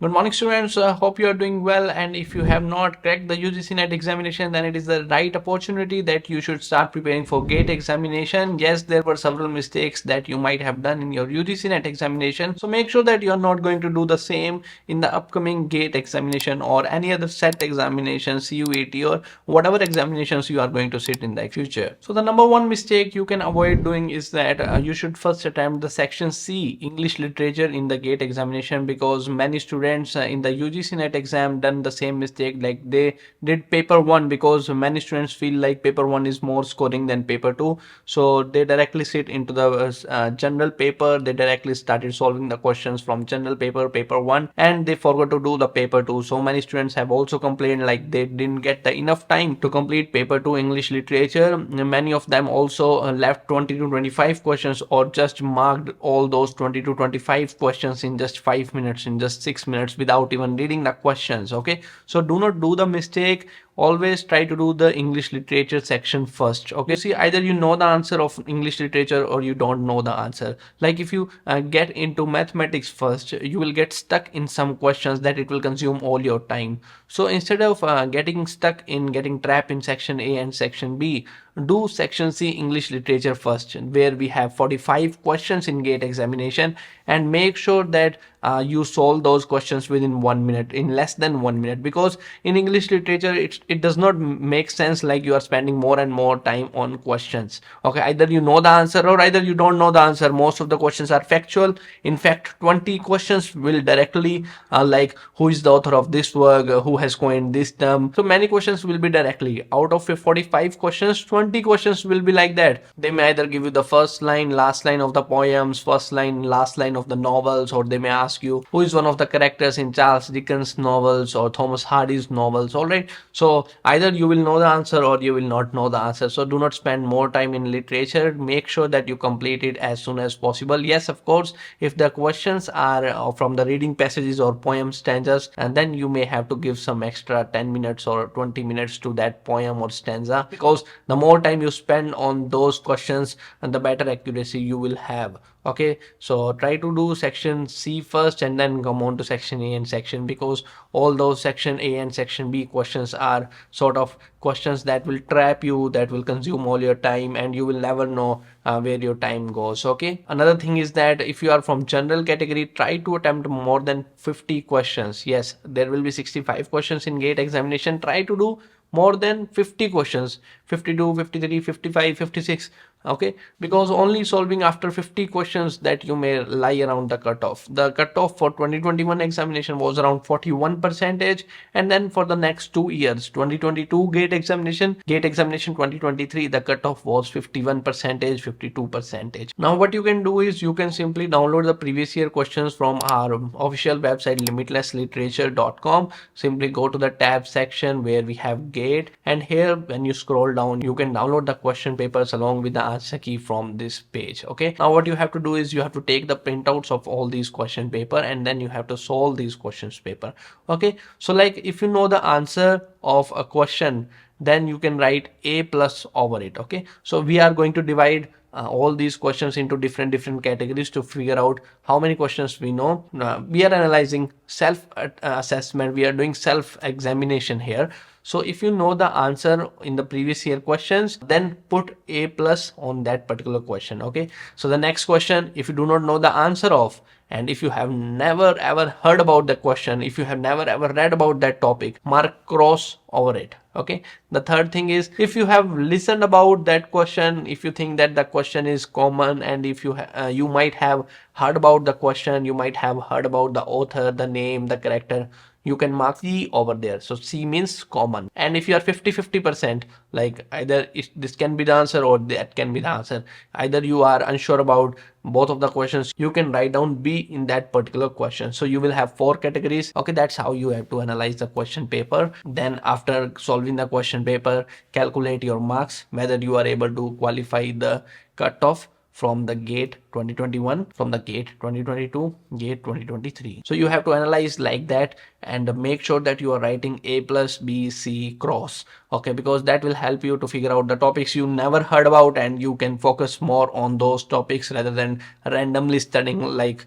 Good morning, students. Hope you are doing well. And if you have not cracked the UGC NET examination, then it is the right opportunity that you should start preparing for GATE examination. Yes, there were several mistakes that you might have done in your UGC NET examination. So make sure that you are not going to do the same in the upcoming GATE examination or any other set examination, CUET, or whatever examinations you are going to sit in the future. So the number one mistake you can avoid doing is that you should first attempt the section C, English literature, in the GATE examination, because many students in the UGC NET exam done the same mistake. Like they did paper 1 because many students feel like paper 1 is more scoring than paper 2, so they directly sit into the general paper. They directly started solving the questions from general paper 1, and they forgot to do the paper 2. So many students have also complained like they didn't get the enough time to complete paper 2 English literature. Many of them also left 20 to 25 questions, or just marked all those 20 to 25 questions in just 5 minutes, in just 6 minutes, without even reading the questions. Okay, so do not do the mistake. Always try to do the English literature section first. Okay, see, either you know the answer of English literature or you don't know the answer. Like if you get into mathematics first, you will get stuck in some questions that it will consume all your time. So instead of getting trapped in section A and section B, do section C, English literature first, where we have 45 questions in GATE examination, and make sure that you solve those questions within 1 minute, in less than 1 minute, because in English literature it does not make sense like you are spending more and more time on questions. Okay, either you know the answer or either you don't know the answer. Most of the questions are factual. In fact, 20 questions will directly like who is the author of this work, who has coined this term. So many questions will be directly out of 45 questions. 20 questions will be like that. They may either give you the first line, last line of the poems, first line, last line of the novels, or they may ask you who is one of the characters in Charles Dickens novels or Thomas Hardy's novels. All right, so either you will know the answer or you will not know the answer. So do not spend more time in literature. Make sure that you complete it as soon as possible. Yes, of course, if the questions are from the reading passages or poem stanzas, and then you may have to give some extra 10 minutes or 20 minutes to that poem or stanza, because the more time you spend on those questions and the better accuracy you will have. Okay, so try to do section C first and then come on to section A and section, because all those section A and section B questions are sort of questions that will trap you, that will consume all your time, and you will never know where your time goes. Okay, another thing is that if you are from general category, try to attempt more than 50 questions. Yes, there will be 65 questions in GATE examination. Try to do more than 50 questions, 52, 53, 55, 56. Okay, because only solving after 50 questions that you may lie around the cutoff. The cutoff for 2021 examination was around 41 percentage, and then for the next 2 years, 2022 GATE examination 2023, the cutoff was 51 percentage, 52 percentage. Now what you can do is you can simply download the previous year questions from our official website limitlessliterature.com. Simply go to the tab section where we have GATE, and here when you scroll down you can download the question papers along with the answer key from this page. Okay, now what you have to do is you have to take the printouts of all these question paper, and then you have to solve these questions paper. Okay, so like if you know the answer of a question, then you can write A plus over it. Okay, so we are going to divide all these questions into different categories to figure out how many questions we know. We are analyzing self assessment, we are doing self examination here. So if you know the answer in the previous year questions, then put A plus on that particular question. Okay, so the next question, if you do not know the answer of, and if you have never ever heard about the question, if you have never ever read about that topic, mark cross over it. Okay, the third thing is, if you have listened about that question, if you think that the question is common, and if you might have heard about the question, you might have heard about the author, the name, the character, you can mark C over there. So C means common. And if you are 50-50%, like either this can be the answer or that can be the answer, either you are unsure about both of the questions, you can write down B in that particular question. So you will have 4 categories. Okay, that's how you have to analyze the question paper. Then after solving the question paper, calculate your marks, whether you are able to qualify the cutoff from the GATE 2021, from the GATE 2022, GATE 2023. So you have to analyze like that and make sure that you are writing A plus B C cross, okay, because that will help you to figure out the topics you never heard about, and you can focus more on those topics rather than randomly studying like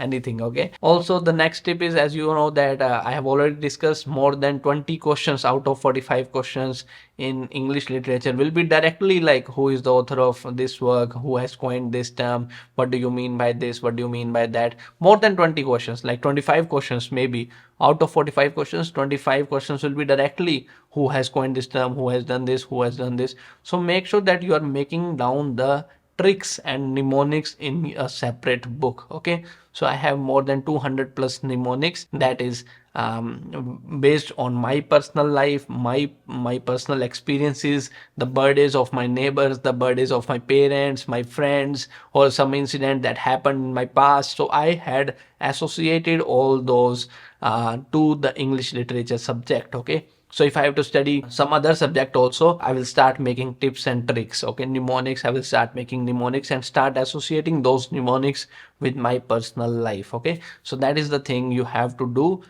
anything. Okay, also the next tip is, as you know that I have already discussed, more than 20 questions out of 45 questions in English literature will be directly like, who is the author of this work, who has coined this term, what do you mean by this, what do you mean by that. More than 20 questions, like 25 questions maybe out of 45 questions, 25 questions will be directly who has coined this term, who has done this, who has done this. So make sure that you are making down the tricks and mnemonics in a separate book. Okay, so I have more than 200 plus mnemonics, that is based on my personal life, my personal experiences, the birthdays of my neighbors, the birthdays of my parents, my friends, or some incident that happened in my past. So I had associated all those to the English literature subject. Okay, so if I have to study some other subject also, I will start making tips and tricks. Okay, mnemonics, I will start making mnemonics and start associating those mnemonics with my personal life. Okay, so that is the thing you have to do.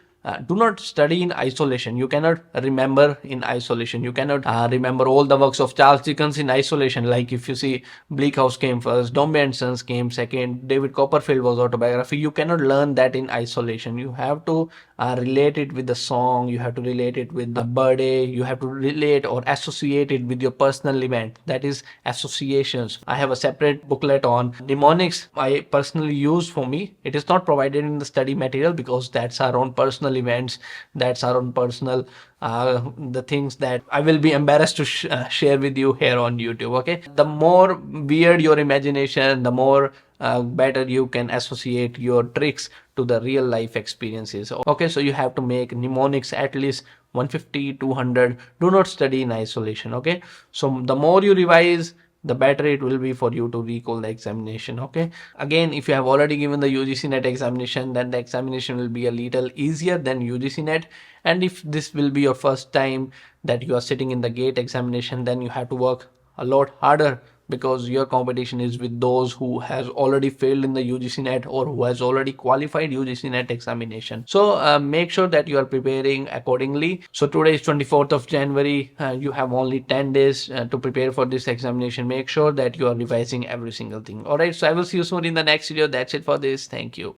Do not study in isolation. You cannot remember in isolation. You cannot remember all the works of Charles Dickens in isolation. Like if you see, Bleak House came first, Dombey and Sons came second, David Copperfield was autobiography. You cannot learn that in isolation. You have to relate it with the song. You have to relate it with the birthday. You have to relate or associate it with your personal event. That is associations. I have a separate booklet on mnemonics I personally use for me. It is not provided in the study material because that's our own personal events, that's our own personal the things that I will be embarrassed to share with you here on YouTube. Okay, the more weird your imagination, the more better you can associate your tricks to the real life experiences. Okay, so you have to make mnemonics at least 150, 200. Do not study in isolation. Okay, so the more you revise, the better it will be for you to recall the examination. Okay, again, if you have already given the UGC NET examination, then the examination will be a little easier than UGC NET. And if this will be your first time that you are sitting in the GATE examination, then you have to work a lot harder, because your competition is with those who has already failed in the UGC NET or who has already qualified UGC NET examination. So make sure that you are preparing accordingly. So today is 24th of January. You have only 10 days to prepare for this examination. Make sure that you are revising every single thing. All right, so I will see you soon in the next video. That's it for this. Thank you.